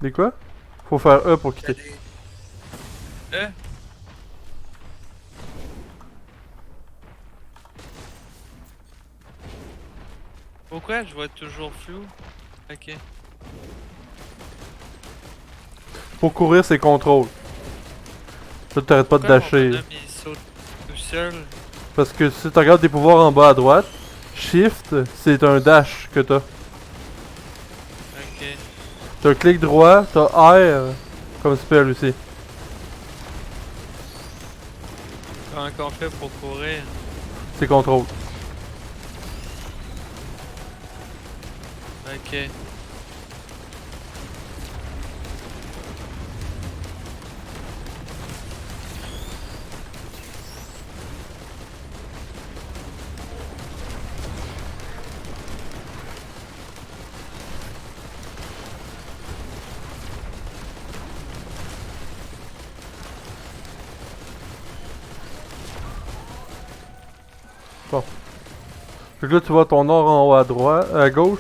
Des quoi? Faut faire E pour quitter. E? Pourquoi je vois toujours flou? Ok. Pour courir, c'est contrôle. Là, t'arrêtes pas de Pourquoi mon dasher. bonhomme il saute tout seul? Parce que si tu regardes tes pouvoirs en bas à droite, Shift, c'est un dash que t'as. Ok. T'as un clic droit, t'as R comme spell aussi. Comment qu'on fait pour courir? C'est contrôle. Ok. Fait que là, tu vois ton or en haut à droite, à gauche.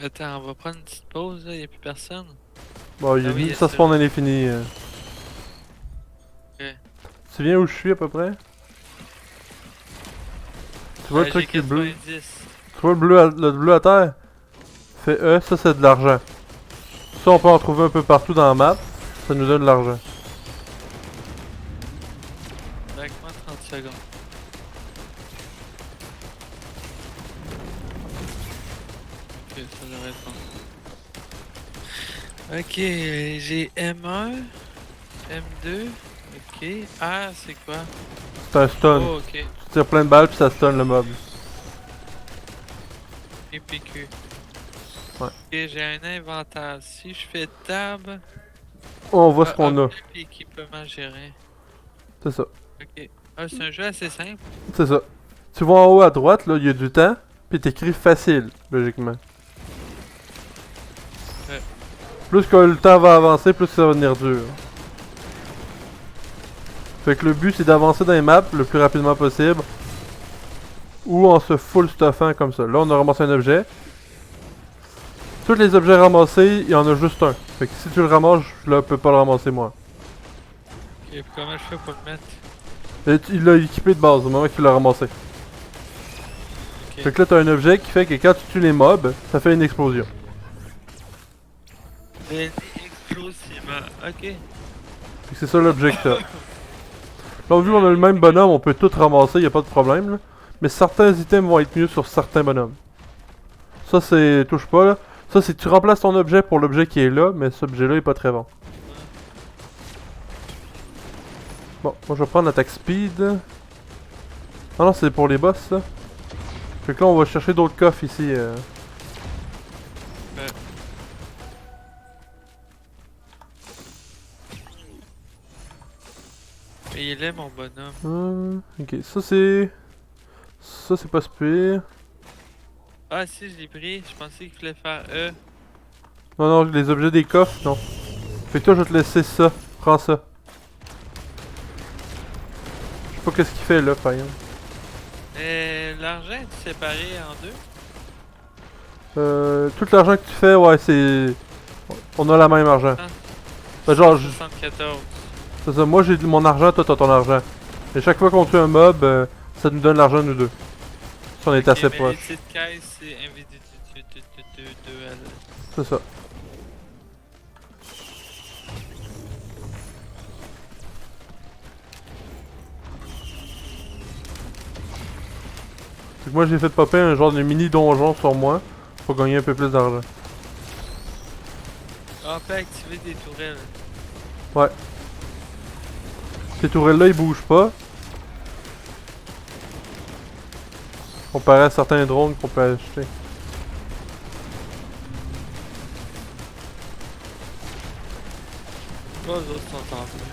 Attends, on va prendre une petite pause là, y'a plus personne. Bon, Ah oui, ça c'est spawn à vrai. l'infini. Ok. Tu viens où je suis à peu près? Tu vois le J'ai truc qui est bleu? 90. Tu vois le bleu à terre? Fais E, ça c'est de l'argent. Ça on peut en trouver un peu partout dans la map. Ça nous donne de l'argent. Avec-moi 30 secondes. Ok, ça devrait être bon. Ok, j'ai M1, M2. Ok. Ah, c'est quoi? C'est un stun. Oh, ok. Tu tires plein de balles puis ça stun le mob. PQ. Ouais. Ok, j'ai un inventaire. Si je fais tab, On voit ce qu'on a. objet et équipement géré. C'est ça. Ok. Ah, c'est un jeu assez simple. C'est ça. Tu vois en haut à droite, là, il y a du temps. Puis t'écris facile, logiquement. Ouais. Plus que le temps va avancer, plus ça va devenir dur. Fait que le but c'est d'avancer dans les maps le plus rapidement possible. Ou en se full stuffant comme ça. Là on a ramassé un objet. Tous les objets ramassés, il y en a juste un. Fait que si tu le ramasses, je ne peux pas le ramasser moi. Ok, puis comment je fais pour le mettre? Et il l'a équipé de base au moment qu'il l'a ramassé. Ok. Fait que là t'as un objet qui fait que quand tu tues les mobs, ça fait une explosion. Béni explosivement. Ok. Fait que c'est ça l'objet que t'as. Là vu qu'on a le même bonhomme, on peut tout ramasser, y a pas de problème là. Mais certains items vont être mieux sur certains bonhommes. Ça c'est... touche pas là. Ça c'est tu remplaces ton objet pour l'objet qui est là, mais cet objet là est pas très bon. Bon, moi je vais prendre l'attaque speed. Ah non, c'est pour les boss ça. Fait que là on va chercher d'autres coffres ici. Et il est mon bonhomme. Ok, ça c'est... Ça c'est pas super. Ah si, je l'ai pris. Je pensais qu'il fallait faire E. Non, non, les objets des coffres, non. Fait que toi je vais te laisser ça. Prends ça. Je sais pas qu'est-ce qu'il fait là, par exemple. L'argent est séparé en deux? Tout l'argent que tu fais, ouais, c'est... On a la même argent. Ah. Ben, genre, 74. c'est ça, moi j'ai mon argent, toi t'as ton argent. Et chaque fois qu'on tue un mob, ça nous donne l'argent nous deux. Si on est assez Mais proche. les petites caisses, c'est individuel. C'est ça. Fait que moi j'ai fait popper un genre de mini donjon sur moi pour gagner un peu plus d'argent. Ah, on peut activer des tourelles. Ouais. Ces tourelles là ils bougent pas. Comparé à certains drones qu'on peut acheter. Pas les autres sont en bleu.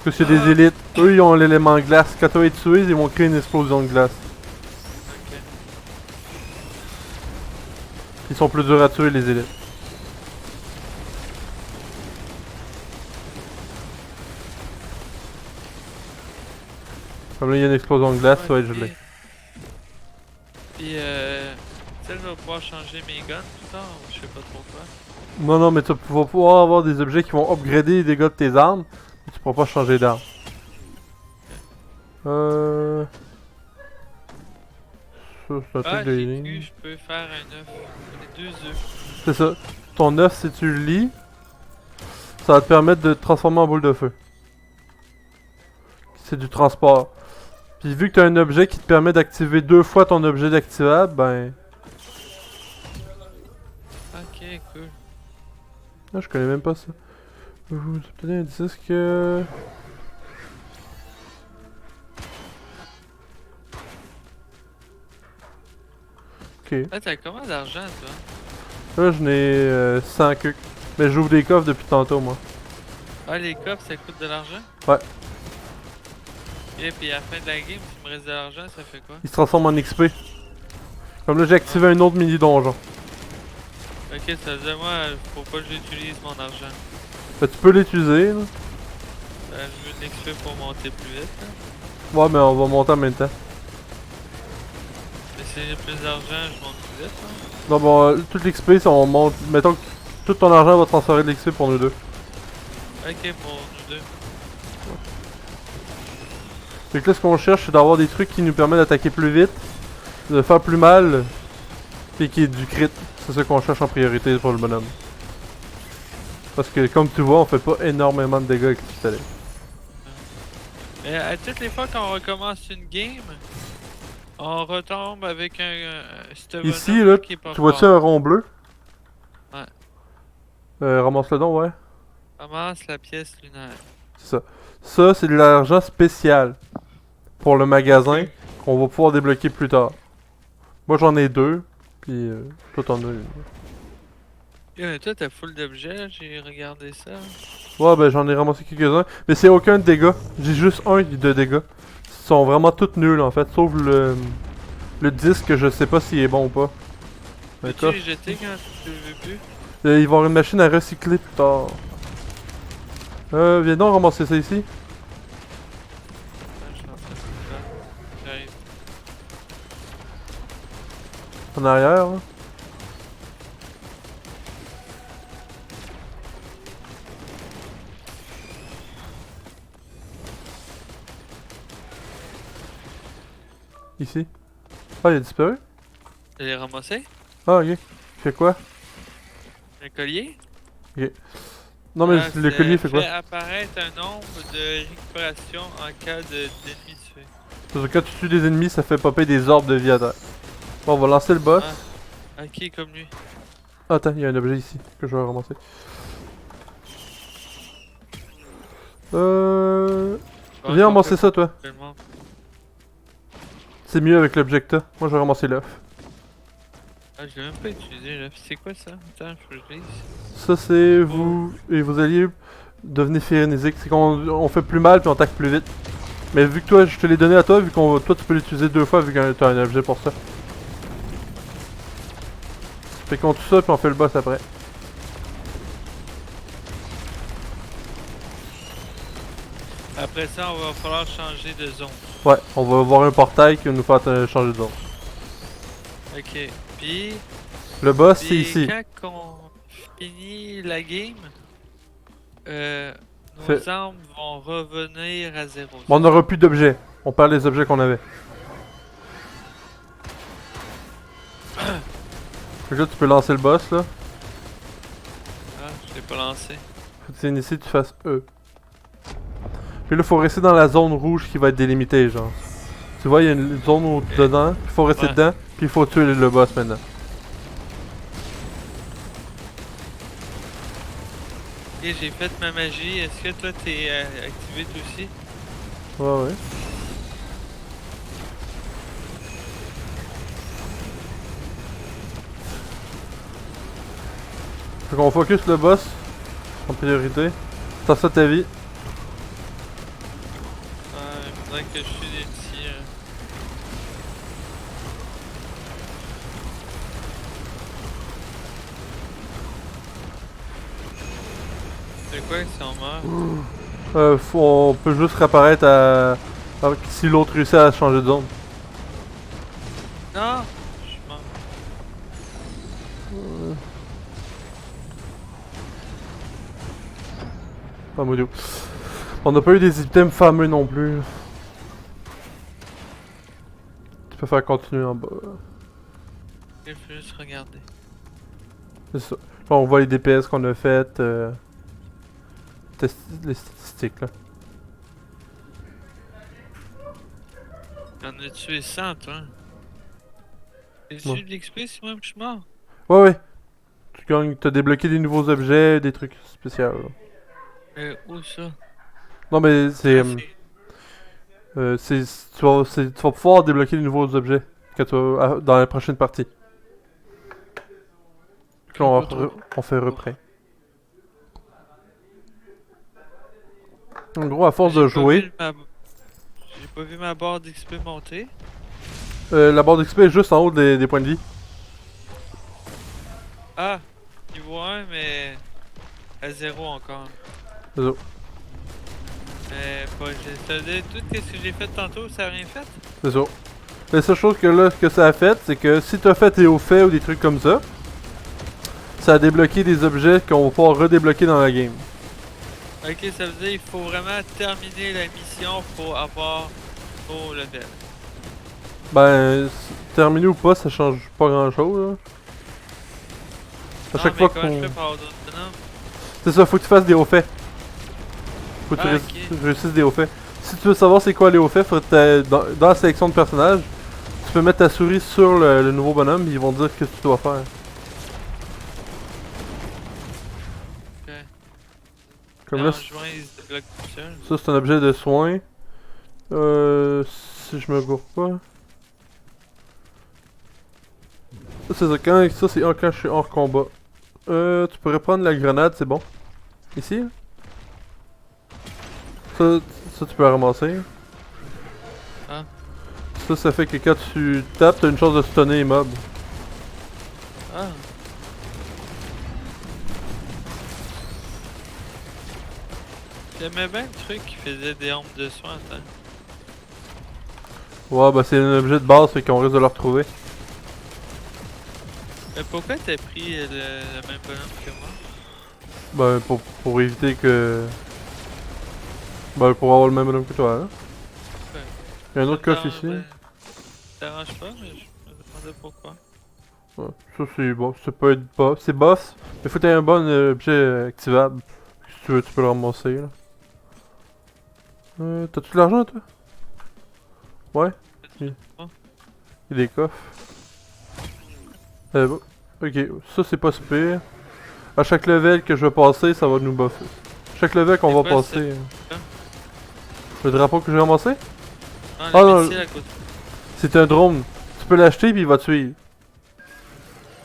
Parce que c'est des élites. Eux ils ont l'élément glace. Quand tu vas être tué, ils vont créer une explosion de glace. Ok. Ils sont plus durs à tuer les élites. Comme là il y a une explosion de glace, ça va être gelé. Puis, tu peut-être que je vais pouvoir changer mes guns plus tard, ou je sais pas trop quoi. Non, non, mais tu vas pouvoir avoir des objets qui vont upgrader les dégâts de tes armes, mais tu pourras pas changer d'arme. Ça, c'est un Ah, truc de j'ai healing. vu, je peux faire un œuf. Les 2 œufs. C'est ça. Ton œuf, si tu le lis, ça va te permettre de te transformer en boule de feu. C'est du transport. Puis vu que tu as un objet qui te permet d'activer 2 fois ton objet d'activable, ben... Ok, cool. Ah, je connais même pas ça. Ouh, c'est peut-être un disque... Ok. Ah, t'as combien d'argent, toi? Là, je n'ai 100 cucs. Mais j'ouvre des coffres depuis tantôt, moi. Ah, les coffres, ça coûte de l'argent? Ouais. Et puis à la fin de la game, s'il me reste de l'argent, ça fait quoi? Il se transforme en XP. Comme là, j'ai activé un autre mini-donjon. Ok, ça veut dire, moi, faut pas que j'utilise mon argent. Ben, tu peux l'utiliser, là. Je veux de l'XP pour monter plus vite, là. Ouais, mais on va monter en même temps. Mais si j'ai plus d'argent, je monte plus vite, hein. Non, bon, tout l'XP, si on monte... Mettons que tout ton argent va transférer de l'XP pour nous deux. Ok, pour nous deux. Fait que là, ce qu'on cherche, c'est d'avoir des trucs qui nous permettent d'attaquer plus vite, de faire plus mal, et qui est du crit. C'est ça qu'on cherche en priorité pour le bonhomme. Parce que, comme tu vois, on fait pas énormément de dégâts avec le pistolet. Mais à toutes les fois qu'on recommence une game, on retombe avec ce Ici, bonhomme là, qui est pas tu vois-tu fort. un rond bleu? Ouais. Ramasse-le donc, ouais. Ramasse la pièce lunaire. C'est ça. Ça, c'est de l'argent spécial pour le magasin Ok. qu'on va pouvoir débloquer plus tard. Moi, j'en ai 2, puis toi, t'en as une. Mais toi, t'as full d'objets, j'ai regardé ça. Ouais, ben j'en ai ramassé quelques-uns, mais c'est aucun de dégâts. J'ai juste un de dégâts. Ils sont vraiment tous nuls en fait, sauf le disque, je sais pas s'il est bon ou pas. Peux-tu D'accord. les jeter quand tu le veux plus? Il va y avoir une machine à recycler plus tard. Viens donc ramasser ça ici. Ah, je suis en train de faire. J'arrive. En arrière, là. Ici. Ah, il a disparu? Tu l'as ramassé? Ah, ok. Il fait quoi? Le collier? Non, mais Ah, le collier fait quoi? Fait apparaître un nombre de récupération en cas d'ennemi tué. Parce que quand tu tues des ennemis, ça fait popper des orbes de vie à terre. Bon, on va lancer le boss. Ah, ok, comme lui. Ah, attends, il y a un objet ici que je vais ramasser. Bon, Viens on ramasser fait ça, toi. tellement. C'est mieux avec l'objet que t'as. Moi, je vais ramasser l'œuf. Ah, je l'ai même pas utilisé là. C'est quoi ça? Attends, faut que je lise. Ça, c'est vous et vos alliés devenez frénésiques. C'est qu'on fait plus mal puis on attaque plus vite. Mais vu que toi, je te l'ai donné à toi, vu qu'on toi, tu peux l'utiliser 2 fois vu que t'as un objet pour ça. Fait qu'on tue ça puis on fait le boss après. Après ça, on va falloir changer de zone. Ouais, on va voir un portail qui va nous faire changer de zone. Ok. Puis, Le boss, c'est puis ici. quand on finit la game, nos Fait- armes vont revenir à zéro. Bon, on n'aura plus d'objets. On perd les objets qu'on avait. Fait que là, tu peux lancer le boss, là. Ah, je l'ai pas lancé. Faut que tu ici, tu fasses E. Puis là, faut rester dans la zone rouge qui va être délimitée, genre. Tu vois, il y a une zone dedans, il faut rester Ouais. dedans, puis il faut tuer le boss maintenant. Ok, j'ai fait ma magie. Est-ce que toi t'es activé toi aussi? Ouais, ouais. Fait qu'on focus le boss en priorité. T'as ça ta vie. Il faudrait que je tue des petits. C'est quoi qu'ils sont morts? On peut juste réapparaître si l'autre réussit à changer de zone. Non! Je suis mort. Pas moi, on n'a pas eu des items fameux non plus. Tu peux faire continuer en bas. Il faut juste regarder. C'est ça. Là, on voit les DPS qu'on a fait. Les statistiques là. T'en as tué 100, toi. J'ai Ouais. eu de l'XP si moi je suis mort. Ouais, ouais. Tu gagnes, t'as débloqué des nouveaux objets, des trucs spéciaux. Là. Où ça? Non, mais c'est. Ah, Tu vas pouvoir débloquer des nouveaux objets quand dans la prochaine partie. Puis on fait reprès. En gros, à force de jouer, J'ai pas vu ma barre d'XP monter. la barre d'XP est juste en haut des points de vie. Ah! Niveau 1, mais à 0 encore. C'est ça. Mais pas. Tout ce que j'ai fait tantôt, ça a rien fait? C'est ça. La seule chose que ça a fait, c'est que si t'as fait tes hauts faits ou des trucs comme ça a débloqué des objets qu'on va pouvoir redébloquer dans la game. Ok, ça veut dire qu'il faut vraiment terminer la mission pour avoir au level. Ben, terminé ou pas, ça change pas grand chose. À chaque fois comment je qu'on. fais pour avoir d'autres bonhommes? C'est ça, faut que tu fasses des hauts faits. Faut que tu réussisses des hauts faits. Si tu veux savoir c'est quoi les hauts faits, dans la sélection de personnages, tu peux mettre ta souris sur le nouveau bonhomme, ils vont te dire ce que tu dois faire. Ok. Comme là, Joint, il se débloque tout seul. ça c'est un objet de soin. Si je me gourre pas. Ça c'est quand je suis hors combat. Tu pourrais prendre la grenade, c'est bon. Ici. Là. Ça tu peux la ramasser. Ah. Ça fait que quand tu tapes, t'as une chance de stunner les mobs. Ah. J'aimais bien le truc qui faisait des ombres de soin, attends. Ouais, bah c'est un objet de base, fait qu'on risque de le retrouver. Mais pourquoi t'as pris le même bonhomme que moi? Ben, pour éviter que. Ben, pour avoir le même bonhomme que toi, hein. Ouais. Il y a un autre coffre ici. Ça t'arrange pas, mais je me demandais pourquoi. Ouais, ça c'est bon, ça peut être boss. C'est boss, mais faut que t'aies un bon objet activable. Si tu veux, tu peux le ramasser là. T'as-tu de l'argent toi? Ouais? Oui. Oh. Il y a des coffres. Bon. Ok, ça c'est pas super. À chaque level que je vais passer, ça va nous buffer. Chaque level qu'on va passer. Le drapeau que j'ai ramassé? Non, le missile à côté. C'est un drone. Tu peux l'acheter puis il va te suivre.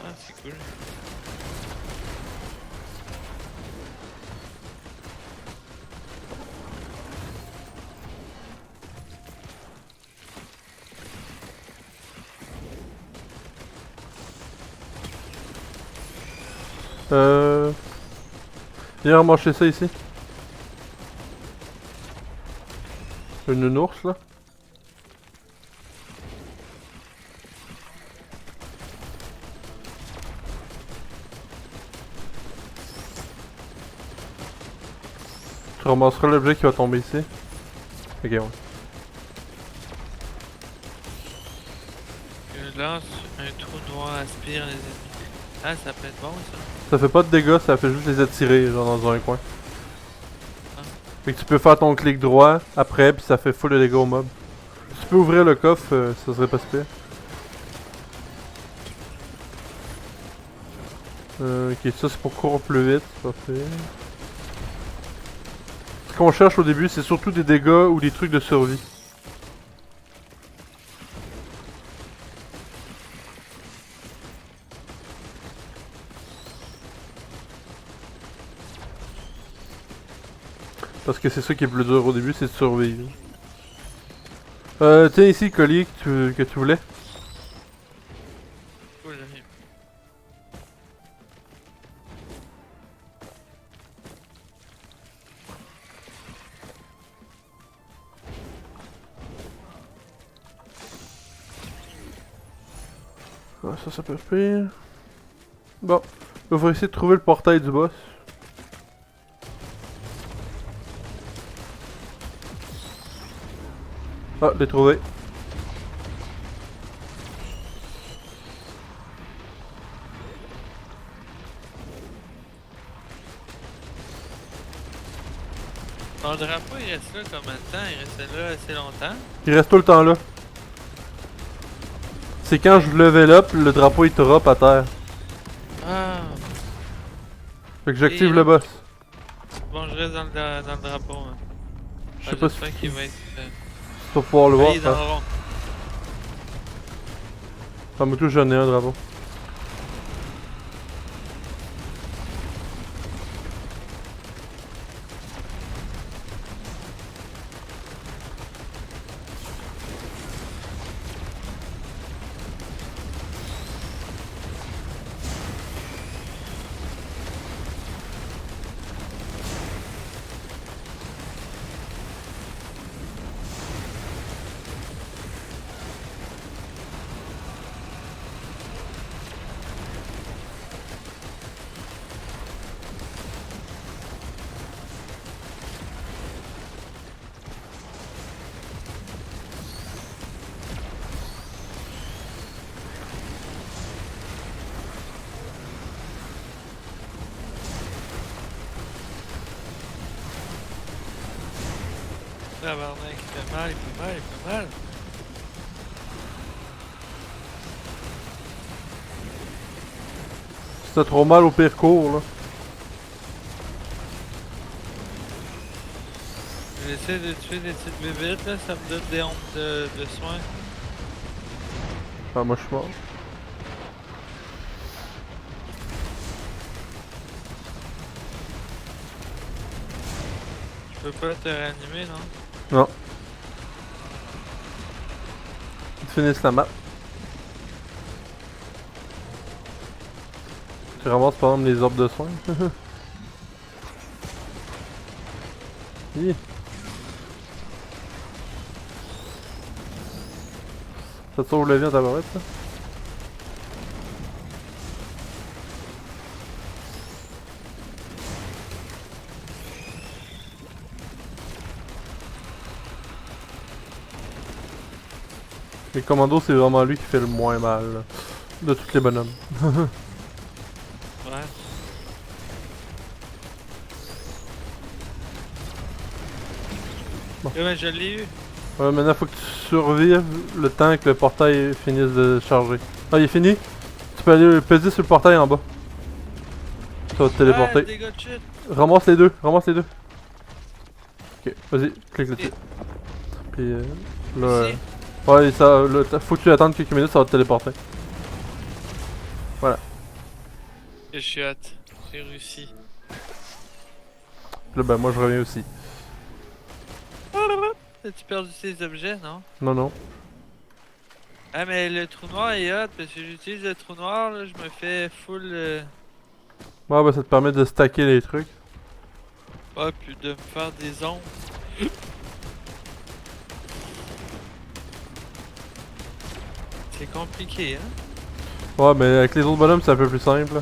Ah, c'est cool. Viens remarcher ça ici. Une ours là. Tu ramasseras l'objet qui va tomber ici. Ok, ouais. Je lance un trou noir, aspire les ennemis. Ah, ça peut être bon ça. Ça fait pas de dégâts, ça fait juste les attirer, genre dans un coin. Ah. Fait que tu peux faire ton clic droit après, puis ça fait full de dégâts au mob. Si tu peux ouvrir le coffre, ça serait pas super. Ok, ça c'est pour courir plus vite, c'est parfait. Ce qu'on cherche au début, c'est surtout des dégâts ou des trucs de survie. Parce que c'est ça qui est plus dur au début, c'est de survivre. Tiens ici le collier que tu voulais. Cool, j'arrive. Ouais, ça peut être pire. Bon, on va essayer de trouver le portail du boss. Ah, je l'ai trouvé. Ton drapeau, il reste là combien de temps? Il restait là assez longtemps? Il reste tout le temps là. C'est quand je level up, le drapeau il drop à terre. Ah! Fait que j'active Et le boss. Bon, je reste dans le drapeau. Hein. Je sais pas si j'espère qu'il va être. tu vas pouvoir le voir. Il est dans le rond. Ah, moi tout j'en ai un drapeau. Tabarnak, il fait mal, il fait mal, il fait mal. Si t'as trop mal au pire cours là. J'essaie de tuer des petites bébites là, ça me donne des ondes de soins. Ah, moi je suis mort. Je peux pas te réanimer, non? Non. Tu finisses la map. Tu ramasses par exemple les orbes de soins. Hi. Ça te sauve la vie en tabarette ça? Les commandos c'est vraiment lui qui fait le moins mal là, de tous les bonhommes. Ouais. Bon. Mais je l'ai eu. Ouais, maintenant faut que tu survives le temps que le portail finisse de charger. Ah, il est fini? Tu peux aller peser sur le portail en bas. Ça va te téléporter. Ouais, dégâts de chute. Ramasse les deux, ramasse les deux. Ok, vas-y, clique là-dessus. Et- Puis là, Ici. ouais, ça, faut que tu attendes quelques minutes, ça va te téléporter. Je suis hâte. J'ai réussi. Puis là, ben moi je reviens aussi. As-tu perdu tes objets, non? Non, non. Ah, mais le trou noir est hot parce que j'utilise le trou noir, là, je me fais full. Ouais, ben ça te permet de stacker les trucs. Ah, puis de me faire des ondes. C'est compliqué, hein? Ouais, mais avec les autres bonhommes c'est un peu plus simple.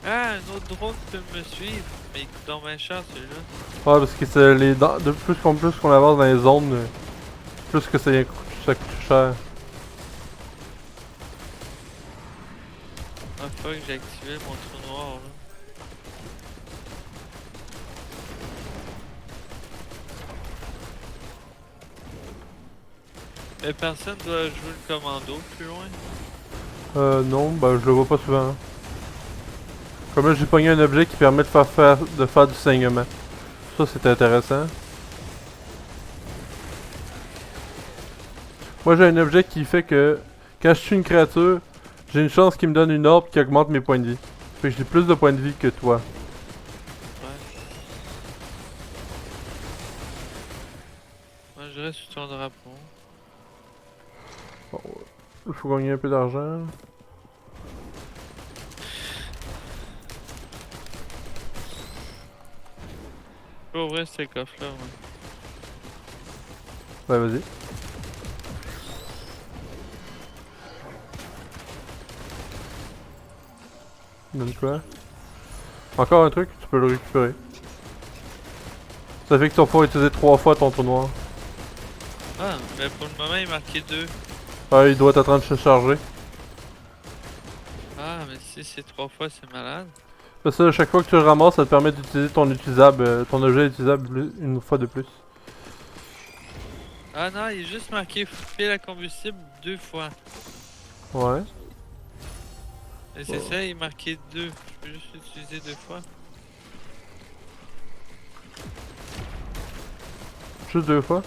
Ah, un autre drone peut me suivre. Mais il coûte donc bien cher celui-là. Ouais, parce que c'est les de plus qu'on avance dans les zones, plus que ça coûte cher. Ah, fuck, j'ai activé mon trou noir, là. Mais personne doit jouer le commando plus loin. Non, ben je le vois pas souvent. Comme là j'ai pogné un objet qui permet de faire du saignement. Ça c'est intéressant. Moi j'ai un objet qui fait que quand je tue une créature, j'ai une chance qu'il me donne une orbe qui augmente mes points de vie. Fait que j'ai plus de points de vie que toi. Ouais. Moi, je reste sur ton drapeau. Bon, il faut gagner un peu d'argent. Je peux ouvrir ce coffre-là, ouais. Ouais, vas-y. Donne quoi? Encore un truc, tu peux le récupérer. Ça fait que tu vas pouvoir utiliser 3 fois ton trou noir. Ah, mais pour le moment, il est marqué 2. Ah, il doit être en train de se charger. Ah, mais si c'est 3 fois, c'est malade. Ça, à chaque fois que tu le ramasses, ça te permet d'utiliser ton utilisable, ton objet utilisable une fois de plus. Ah non, il est juste marqué pile à combustible 2 fois. Ouais. Et c'est ça, il est marqué 2. Je peux juste l'utiliser 2 fois. Juste 2 fois.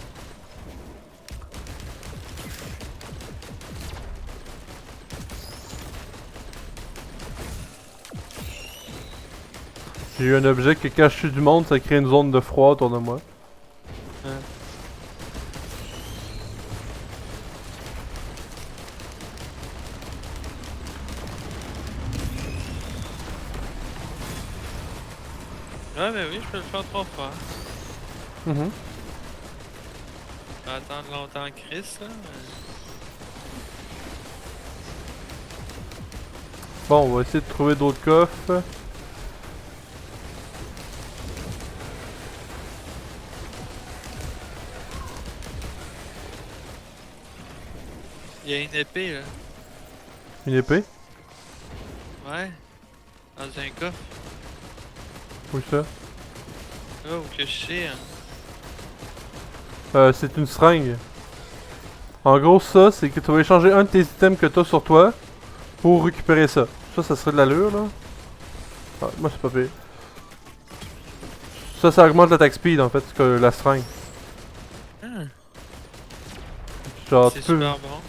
J'ai eu un objet qui quand je suis du monde, ça crée une zone de froid autour de moi. Ouais, mais oui, je peux le faire 3 fois. Mhm. Je vais attendre longtemps Chris, là. Bon, on va essayer de trouver d'autres coffres. Il y a une épée, là. Une épée. Ouais. Dans un coffre. Où ça? Là où que je sais, hein. C'est une seringue. En gros, ça, c'est que tu vas échanger un de tes items que tu as sur toi pour récupérer ça. Ça serait de l'allure, là. Ah, moi, c'est pas pire. Ça augmente l'attaque speed, en fait, que la seringue. Ah, Genre, c'est tu peux super bon.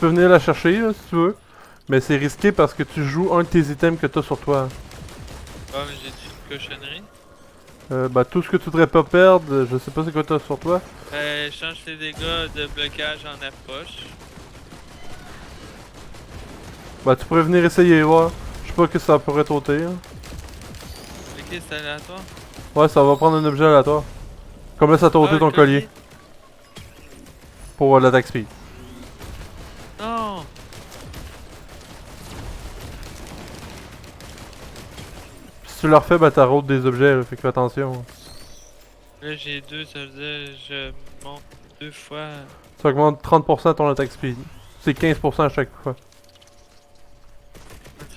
venir la chercher, là, si tu veux. Mais c'est risqué parce que tu joues un de tes items que tu as sur toi. Ah, mais j'ai dit une cochonnerie. Bah, tout ce que tu voudrais pas perdre, je sais pas c'est quoi t'as sur toi. Change tes dégâts de blocage en approche. Bah, tu pourrais venir essayer, voir. Je sais pas que ça pourrait t'ôter. Hein. Ok, c'est aléatoire. Ouais, ça va prendre un objet aléatoire. Comme là, ça t'a ôté Ah, ton le collier. Pour l'attaque speed. Non! Si tu le refais, bah, t'arrôtes des objets, là, fait que fais attention. Là, j'ai 2, ça veut dire je monte 2 fois. Ça augmente 30% ton attaque speed. C'est 15% à chaque fois.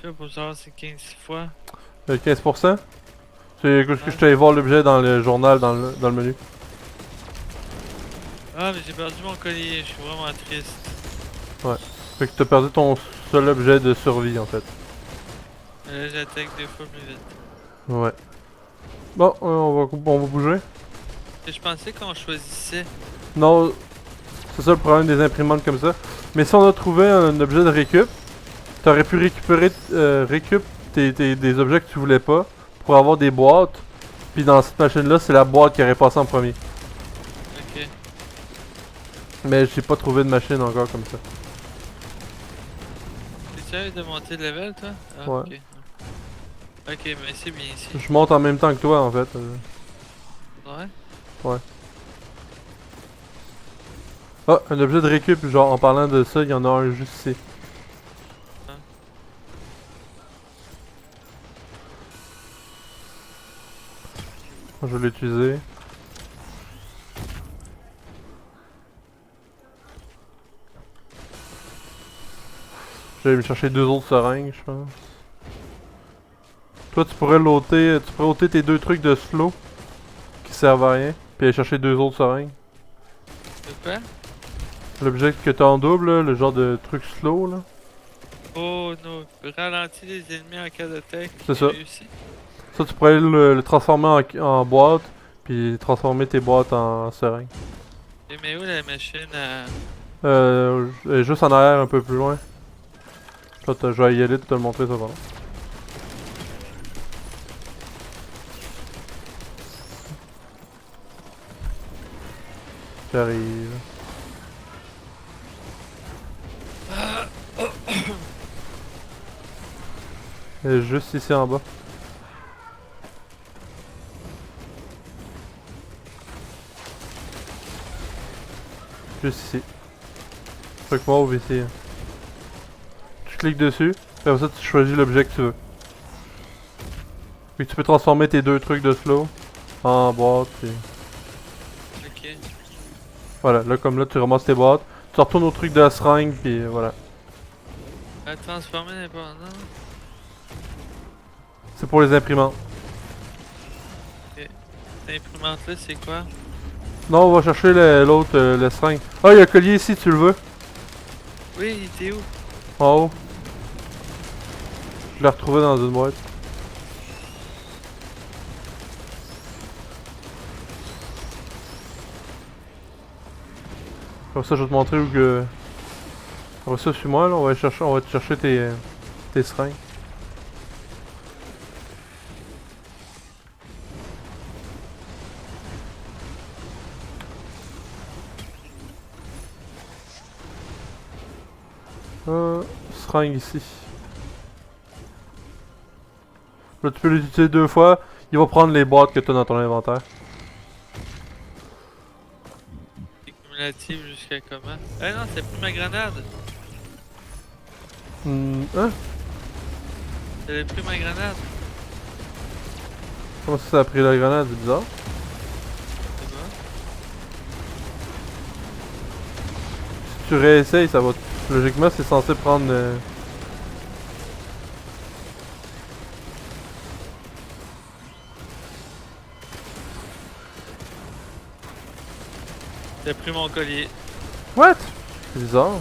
Tu vois, pour savoir c'est 15 fois. 15%? C'est que je t'allais voir l'objet dans le journal, dans le menu. Ah, mais j'ai perdu mon collier, je suis vraiment triste. Fait que t'as perdu ton seul objet de survie, en fait. Là, j'attaque 2 fois plus vite. Ouais. Bon, on va bouger. Et je pensais qu'on choisissait. Non, c'est ça le problème des imprimantes comme ça. Mais si on a trouvé un objet de récup, t'aurais pu récupérer des objets que tu voulais pas pour avoir des boîtes. Puis dans cette machine-là, c'est la boîte qui aurait passé en premier. Ok. Mais j'ai pas trouvé de machine encore comme ça. T'es sérieux de monter de level, toi? Ah, Ouais. ok. Ok, mais c'est bien ici. Je monte en même temps que toi en fait. Ouais? Ah, un objet de récup, genre en parlant de ça, il y en a un juste ici. Ah. Je vais l'utiliser. Je vais me chercher 2 autres seringues, je pense. Toi, tu pourrais ôter tes 2 trucs de slow qui servent à rien, puis aller chercher 2 autres seringues. De quoi? L'objet que t'as en double, là, le genre de truc slow, là. Oh non, ralentir les ennemis en cas d'attaque. C'est ça. Réussi. Ça, tu pourrais le transformer en boîte, puis transformer tes boîtes en seringues. Et mais où la machine à... Elle est juste en arrière, un peu plus loin. Là, je vais y aller, te le montrer, ça va. J'arrive. Elle est juste ici en bas. Juste ici. Fait que moi, ouvre ici. Tu cliques dessus, puis après ça, tu choisis l'objet que tu veux. Puis tu peux transformer tes 2 trucs de slow en boîte. Puis... Ok. Voilà, là comme là tu ramasses tes boîtes. Tu retournes au truc de la seringue, puis voilà. À transformer n'importe. Non. C'est pour les imprimantes. Cette imprimante là, c'est quoi? Non, on va chercher l'autre, le seringue. Ah, il y a un collier ici, tu le veux? Oui, il était où? En haut. Je l'ai retrouvé dans une boîte. Comme ça, je vais te montrer où que... Après ça, suis-moi, là, on va te chercher tes seringues. Seringue ici. Là, tu peux l'utiliser 2 fois. Il va prendre les boîtes que tu as dans ton inventaire. C'est cumulatif jusqu'à comment? Ah non, c'est plus ma grenade! Hein? J'avais pris ma grenade. Comment ça a pris la grenade? C'est bizarre. C'est bon. Si tu réessayes, ça va... Logiquement, c'est censé prendre... J'ai pris mon collier. What? C'est bizarre. En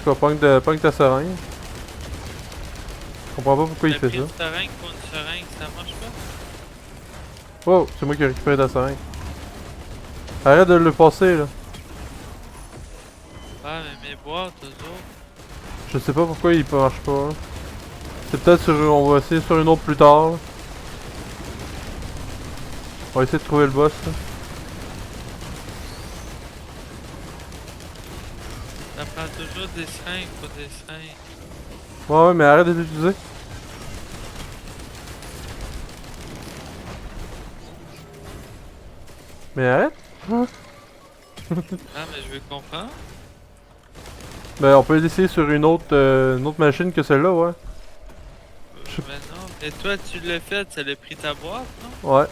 tout cas, pogne ta seringue. Je comprends pas pourquoi il J'ai fait pris ça. une seringue pour une seringue, ça marche pas? Oh, c'est moi qui ai récupéré ta seringue. Arrête de le passer, là. Ah, mais mes boîtes, eux autres. Je sais pas pourquoi il marche pas. Hein. C'est peut-être sur... On va essayer sur une autre plus tard. Là. On va essayer de trouver le boss, là. Ça prend toujours des seringues pour des seringues. Ouais, mais arrête de l'utiliser. Mais arrête. Hein? Ah, mais je veux comprendre. Ben, on peut l'essayer sur une autre machine que celle-là, ouais. Mais non. Et toi, tu l'as fait, ça l'a pris ta boîte, non? Ouais.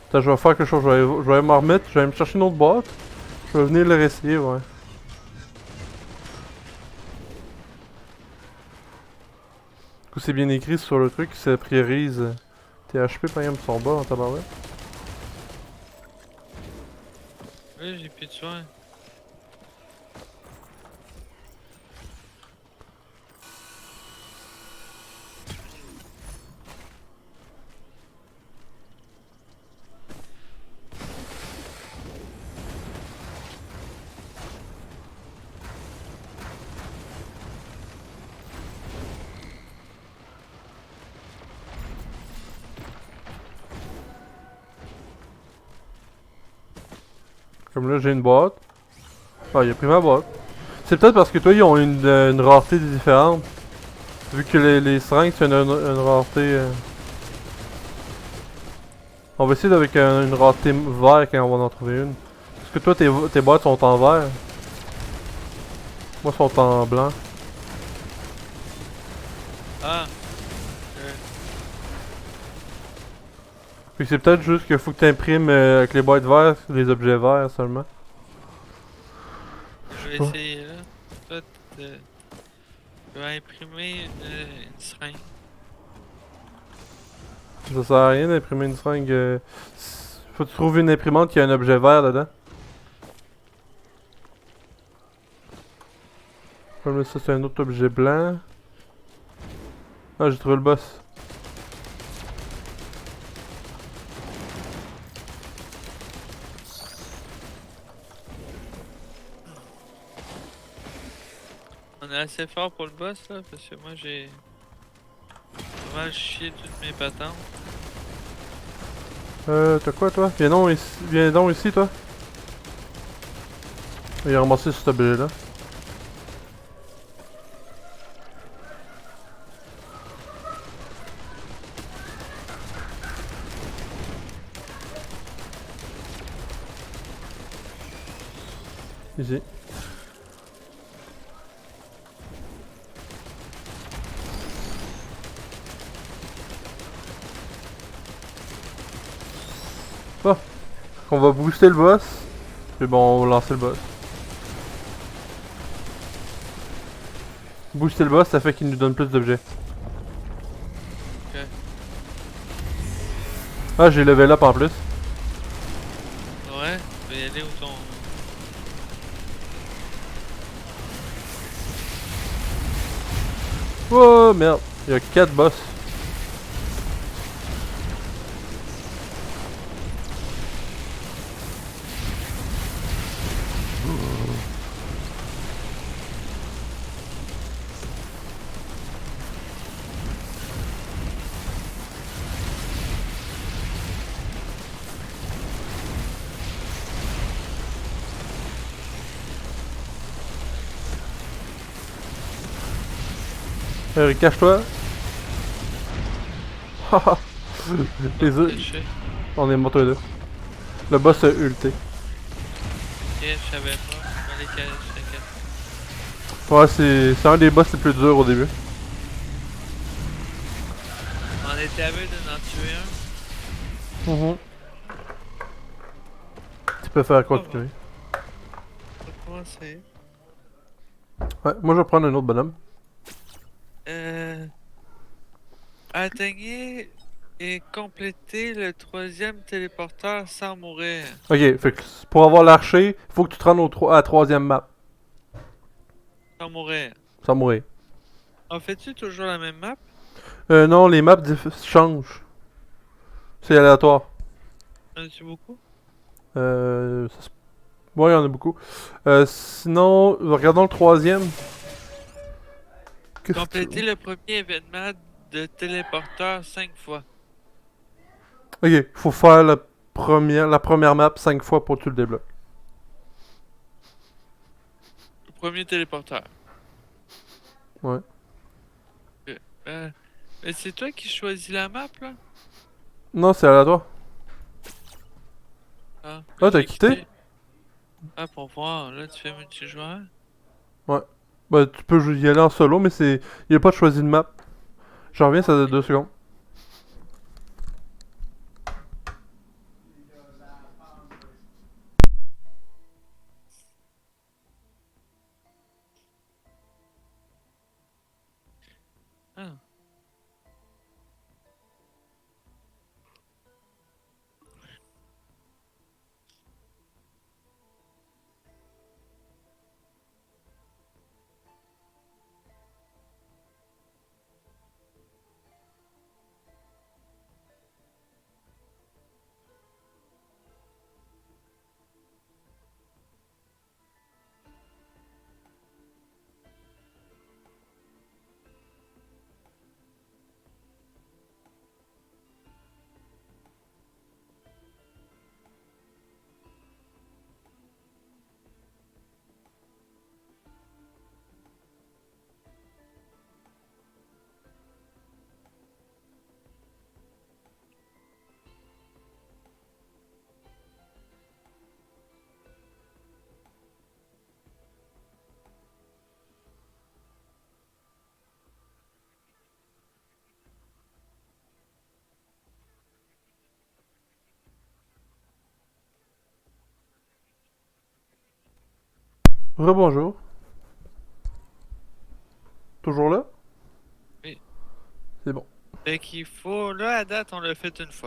Attends, je vais faire quelque chose. Je vais m'en remettre. Je vais me chercher une autre boîte. Je vais venir le réessayer, ouais. Du coup, c'est bien écrit sur le truc. Ça priorise tes HP, par exemple, sont bas en tabarouette. Oui, j'ai plus de soin. Comme là, j'ai une boîte. Ah, il a pris ma boîte. C'est peut-être parce que toi, ils ont une rareté différente. Vu que les seringues, c'est une rareté... On va essayer avec une rareté vert quand on va en trouver une. Parce que toi, tes boîtes sont en vert. Moi, sont en blanc. Ah, Puis c'est peut-être juste qu'il faut que tu imprimes avec les boîtes vertes, les objets verts seulement. je vais essayer là. Toi, tu vas imprimer une seringue. Ça sert à rien d'imprimer une seringue. Faut que tu trouves une imprimante qui a un objet vert dedans. Comme là, ça, c'est un autre objet blanc. Ah, j'ai trouvé le boss. On est assez fort pour le boss là, parce que moi j'ai vraiment chié toutes mes patentes. T'as quoi toi? Viens donc ici toi. Il a ramassé cet objet là. Ici. On va booster le boss. Puis bon, on va lancer le boss. Booster le boss, ça fait qu'il nous donne plus d'objets. Ok. Ah, j'ai level up en plus. Ouais, tu peux y aller où ton. Oh merde, il y a 4 boss. Cache-toi. Haha. Les autres, Caché. on est mort tous les deux. Le boss a ulté. Ok, je savais pas. Fallait que je Ouais, c'est un des boss les plus durs au début. On était aveugle d'en tuer un. Mhm. Tu peux faire continuer. On va commencer. Ouais, moi je vais prendre un autre bonhomme. Atteignez et complétez le 3e téléporteur sans mourir. Ok, fait que pour avoir l'archer, faut que tu te rendes à la troisième map. Sans mourir. Sans mourir. En fais-tu toujours la même map? Non, les maps changent. C'est aléatoire. En as-tu beaucoup? Ouais, il y en a beaucoup. Sinon, regardons le troisième. Qu'est-ce que Complétez le premier événement de téléporteur 5 fois. Ok, faut faire la première map 5 fois pour que tu le débloques. Le premier téléporteur. Ouais. Euh, mais c'est toi qui choisis la map, là? Non, c'est aléatoire. Ah, Ah, t'as j'ai quitté? Ah, pour voir, là, tu fais multijoueur? Ouais. Bah, tu peux y aller en solo, mais c'est. Il a pas de choisi de map. J'en reviens, ça donne 2 secondes. Ah. Rebonjour. Toujours là? Oui. C'est bon. Fait qu'il faut, là, à date, on l'a fait une fois.